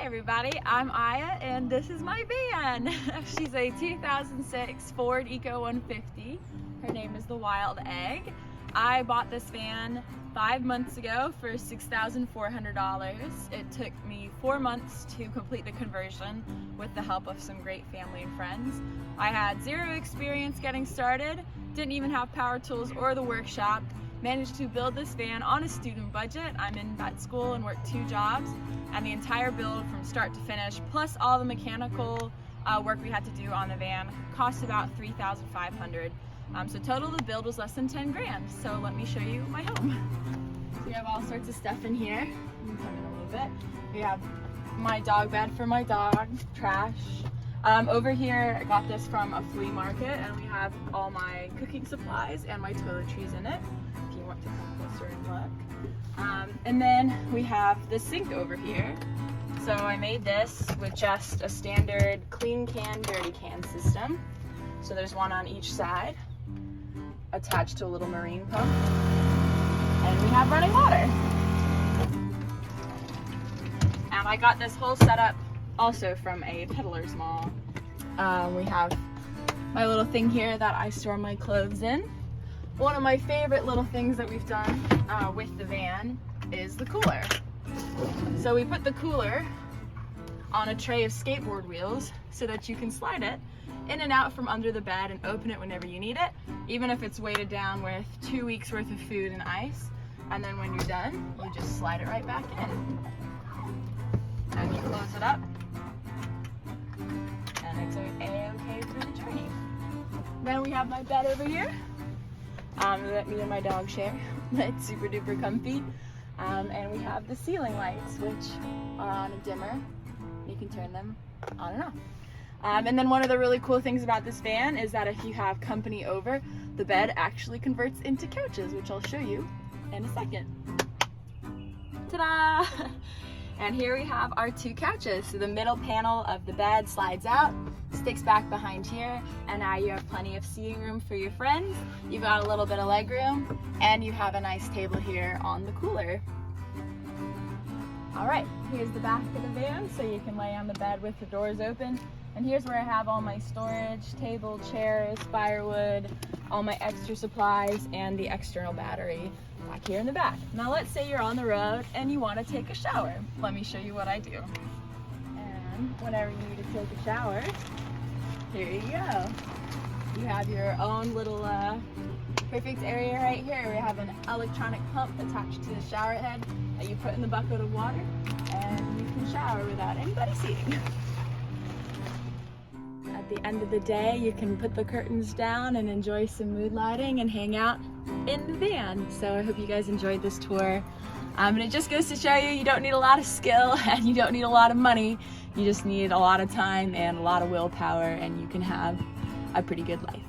everybody, I'm Aya and this is my van. She's a 2006 Ford Eco-150. Her name is the Wild Egg. I bought this van 5 months ago for $6,400. It took me 4 months to complete the conversion with the help of some great family and friends. I had zero experience getting started, didn't even have power tools or the workshop. Managed to build this van on a student budget. I'm in vet school and work 2 jobs, and the entire build from start to finish, plus all the mechanical work we had to do on the van, cost about $3,500. So total the build was less than 10 grand. So let me show you my home. So we have all sorts of stuff in here. Let me come in a little bit. We have my dog bed for my dog, trash. Over here, I got this from a flea market, and we have all my cooking supplies and my toiletries in it, if you want to come closer and look. And then we have the sink over here. So I made this with just a standard clean can, dirty can system. So there's one on each side, attached to a little marine pump. And we have running water. And I got this whole setup also from a peddler's mall. We have my little thing here that I store my clothes in. One of my favorite little things that we've done with the van is the cooler. So we put the cooler on a tray of skateboard wheels so that you can slide it in and out from under the bed and open it whenever you need it, even if it's weighted down with 2 weeks worth of food and ice. And then when you're done, you just slide it right back in. And you close it up, and it's a-okay for the journey. Then we have my bed over here that me and my dog share. It's super duper comfy. And we have the ceiling lights, which are on a dimmer. You can turn them on and off. And then one of the really cool things about this van is that if you have company over, the bed actually converts into couches, which I'll show you in a second. Ta-da! And here we have our 2 couches. So the middle panel of the bed slides out, sticks back behind here, and now you have plenty of seating room for your friends. You've got a little bit of leg room, and you have a nice table here on the cooler. All right, here's the back of the van, so you can lay on the bed with the doors open. And here's where I have all my storage, table, chairs, firewood, all my extra supplies, and the external battery back here in the back. Now let's say you're on the road and you want to take a shower. Let me show you what I do. And whenever you need to take a shower, here you go. You have your own little perfect area right here. We have an electronic pump attached to the shower head that you put in the bucket of water, and you can shower without anybody seeing. At the end of the day, you can put the curtains down and enjoy some mood lighting and hang out in the van. So I hope you guys enjoyed this tour. And it just goes to show you, you don't need a lot of skill and you don't need a lot of money. You just need a lot of time and a lot of willpower, and you can have a pretty good life.